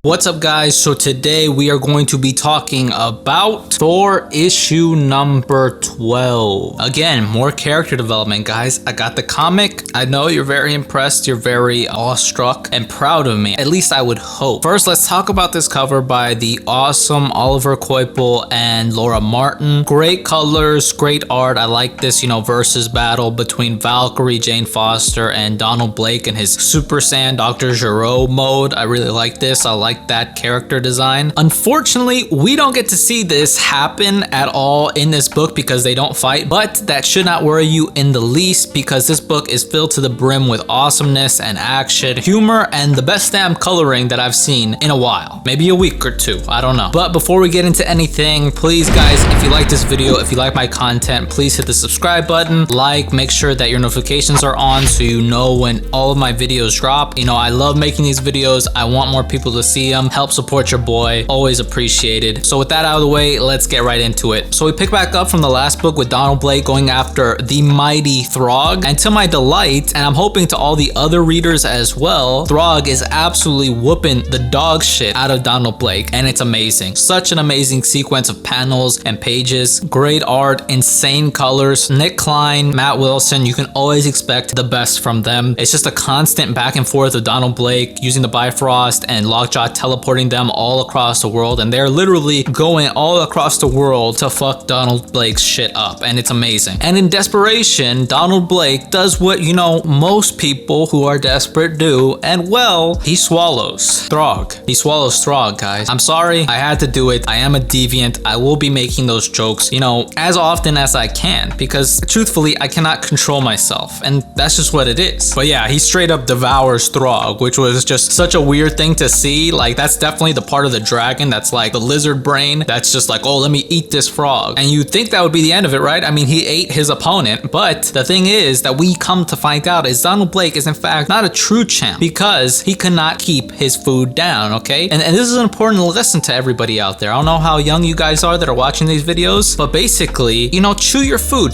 What's up, guys? So today we are going to be talking about Thor issue number 12. Again, more character development, guys. I got the comic. I know you're very impressed. You're very awestruck and proud of me. At least I would hope. First, let's talk about this cover by the awesome Oliver Coipel and Laura Martin. Great colors, great art. I like this, versus battle between Valkyrie, Jane Foster, and Donald Blake in his Super Saiyan Dr. Gero mode. I really like this. I like that character design. Unfortunately, we don't get to see this happen at all in this book because they don't fight, but that should not worry you in the least because this book is filled to the brim with awesomeness and action, humor, and the best damn coloring that I've seen in a while. Maybe a week or two, I don't know. But before we get into anything, please guys, if you like this video, if you like my content, please hit the subscribe button, make sure that your notifications are on so you know when all of my videos drop. I love making these videos. I want more people to see them. Help support your boy, always appreciated. So with that out of the way, let's get right into it. So we pick back up from the last book with Donald Blake going after the mighty Throg, and to my delight, and I'm hoping to all the other readers as well, Throg is absolutely whooping the dog shit out of Donald Blake, and it's amazing. Such an amazing sequence of panels and pages, great art, insane colors. Nick Klein, Matt Wilson, you can always expect the best from them. It's just a constant back and forth of Donald Blake using the Bifrost and Lockjaw teleporting them all across the world, and they're literally going all across the world to fuck Donald Blake's shit up, and it's amazing. And in desperation, Donald Blake does what most people who are desperate do, and well, he swallows Throg. He swallows Throg, guys. I'm sorry, I had to do it. I am a deviant. I will be making those jokes, as often as I can, because truthfully, I cannot control myself, and that's just what it is. But yeah, he straight up devours Throg, which was just such a weird thing to see. That's definitely the part of the dragon that's like the lizard brain that's just like, oh, let me eat this frog. And you'd think that would be the end of it, right? I mean, he ate his opponent, but the thing is that we come to find out is Donald Blake is in fact not a true champ because he cannot keep his food down, okay? And this is an important lesson to everybody out there. I don't know how young you guys are that are watching these videos, but basically, chew your food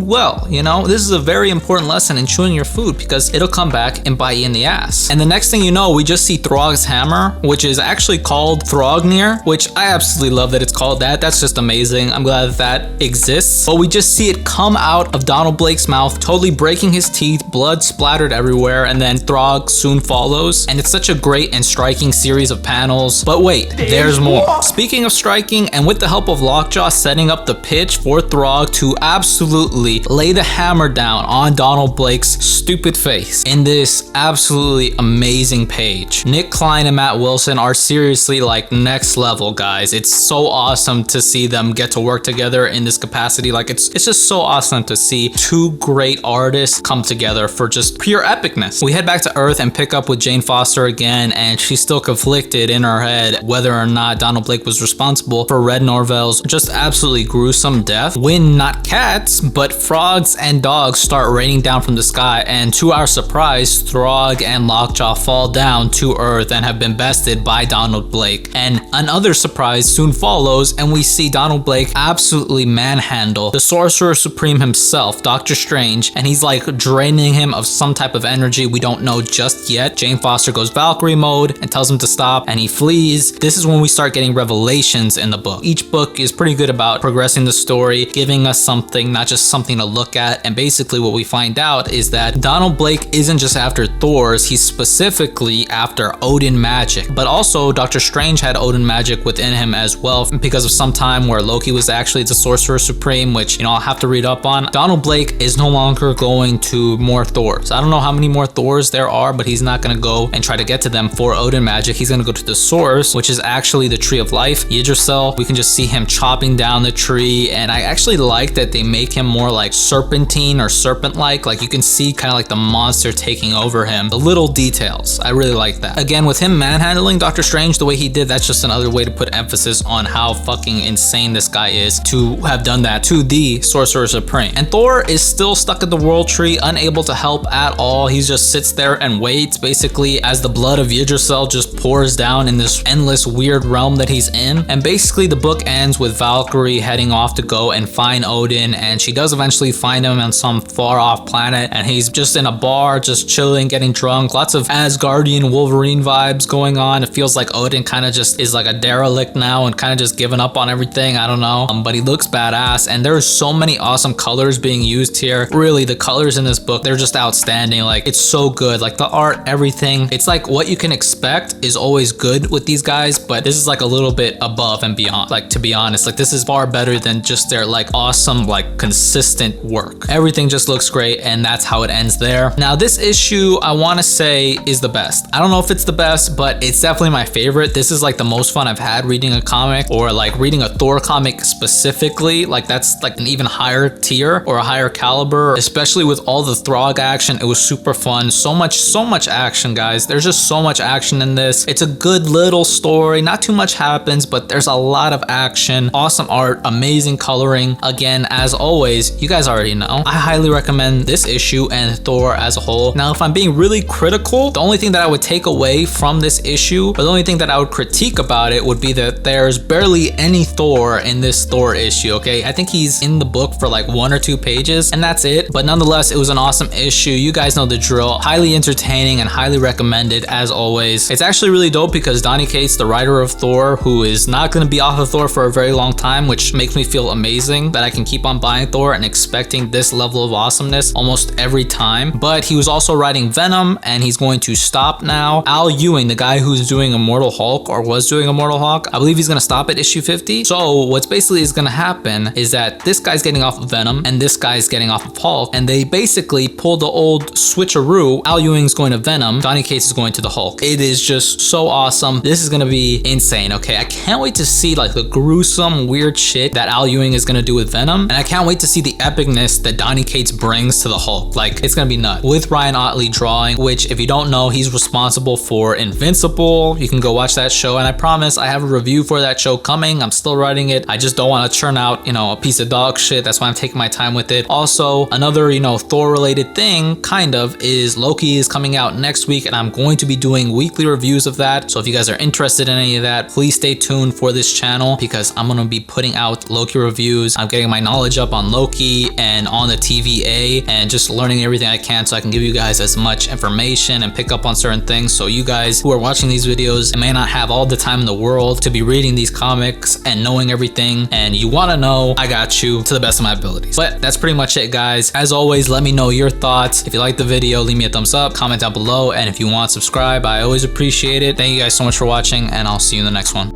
well, This is a very important lesson in chewing your food because it'll come back and bite you in the ass. And the next thing you know, we just see Throg's hammer, which is actually called Thrognir, which I absolutely love that it's called that. That's just amazing. I'm glad that exists. But we just see it come out of Donald Blake's mouth, totally breaking his teeth, blood splattered everywhere, and then Throg soon follows. And it's such a great and striking series of panels. But wait, there's more. Speaking of striking, and with the help of Lockjaw setting up the pitch for Throg to absolutely lay the hammer down on Donald Blake's stupid face in this absolutely amazing page. Nick Klein and Matt Wilson are seriously next level, guys. It's so awesome to see them get to work together in this capacity. It's just so awesome to see two great artists come together for just pure epicness. We head back to Earth and pick up with Jane Foster again, and she's still conflicted in her head whether or not Donald Blake was responsible for Red Norvell's just absolutely gruesome death, when not cats but frogs and dogs start raining down from the sky, and to our surprise, Throg and Lockjaw fall down to Earth and have been bested by Donald Blake. And another surprise soon follows, and we see Donald Blake absolutely manhandle the Sorcerer Supreme himself, Doctor Strange, and he's draining him of some type of energy we don't know just yet. Jane Foster goes Valkyrie mode and tells him to stop, and he flees. This is when we start getting revelations in the book. Each book is pretty good about progressing the story, giving us something, not just something to look at, and basically what we find out is that Donald Blake isn't just after Thor's, he's specifically after Odin magic, but also Doctor Strange had Odin magic within him as well because of some time where Loki was actually the Sorcerer Supreme, which I'll have to read up on. Donald Blake is no longer going to more Thors. I don't know how many more Thors there are, but he's not going to go and try to get to them for Odin magic. He's going to go to the source, which is actually the Tree of Life, Yggdrasil. We can just see him chopping down the tree, and I actually like that they make him more serpentine or serpent-like. You can see kind of the monster taking over him. The little details, I really like that. Again, with him manhandling Doctor Strange the way he did, that's just another way to put emphasis on how fucking insane this guy is to have done that to the Sorcerer Supreme. And Thor is still stuck at the World Tree, unable to help at all. He just sits there and waits basically as the blood of Yggdrasil just pours down in this endless weird realm that he's in. And basically the book ends with Valkyrie heading off to go and find Odin, and she does eventually find him on some far off planet, and he's just in a bar just chilling, getting drunk. Lots of Asgardian Wolverine vibes going on. on. It feels like Odin kind of just is like a derelict now and kind of just giving up on everything. I don't know, but he looks badass, and there's so many awesome colors being used here. Really, the colors in this book, they're just outstanding. Like, it's so good. Like, the art, everything, it's like what you can expect is always good with these guys, but this is like a little bit above and beyond. Like, to be honest, like, this is far better than just their like awesome, like consistent work. Everything just looks great, and that's how it ends there. Now, this issue I want to say is the best. I don't know if it's the best, but it's definitely my favorite. This is like the most fun I've had reading a comic, or like reading a Thor comic specifically. Like, that's like an even higher tier or a higher caliber, especially with all the Throg action. It was super fun. So much action, guys. There's just so much action in this. It's a good little story. Not too much happens, but there's a lot of action. Awesome art, amazing coloring. Again, as always, you guys already know, I highly recommend this issue and Thor as a whole. Now, if I'm being really critical, the only thing that I would take away from this issue, or the only thing that I would critique about it, would be that there's barely any Thor in this Thor issue, okay? I think he's in the book for like 1 or 2 pages, and that's it. But nonetheless, it was an awesome issue. You guys know the drill. Highly entertaining and highly recommended as always. It's actually really dope because Donny Cates, the writer of Thor, who is not going to be off of Thor for a very long time, which makes me feel amazing that I can keep on buying Thor and expecting this level of awesomeness almost every time. But he was also writing Venom, and he's going to stop now. Al Ewing, the guy who's doing Immortal Hulk, or was doing Immortal Hulk, I believe he's going to stop at issue 50. So what's basically is going to happen is that this guy's getting off of Venom and this guy's getting off of Hulk, and they basically pulled the old switcheroo. Al Ewing's going to Venom, Donny Cates is going to the Hulk. It is just so awesome. This is going to be insane, okay? I can't wait to see like the gruesome, weird shit that Al Ewing is going to do with Venom, and I can't wait to see the epicness that Donny Cates brings to the Hulk. Like, it's going to be nuts. With Ryan Ottley drawing, which, if you don't know, he's responsible for Invincible. You can go watch that show, and I promise I have a review for that show coming. I'm still writing it. I just don't want to churn out, you know, a piece of dog shit. That's why I'm taking my time with it. Also, another, you know, Thor related thing kind of is Loki is coming out next week, and I'm going to be doing weekly reviews of that. So if you guys are interested in any of that, please stay tuned for this channel, because I'm going to be putting out Loki reviews. I'm getting my knowledge up on Loki and on the TVA, and just learning everything I can so I can give you guys as much information and pick up on certain things. So you guys who are watching these videos and may not have all the time in the world to be reading these comics and knowing everything, and you want to know, I got you to the best of my abilities. But that's pretty much it, guys. As always, let me know your thoughts. If you like the video, leave me a thumbs up, comment down below, and if you want, subscribe. I always appreciate it. Thank you guys so much for watching, and I'll see you in the next one.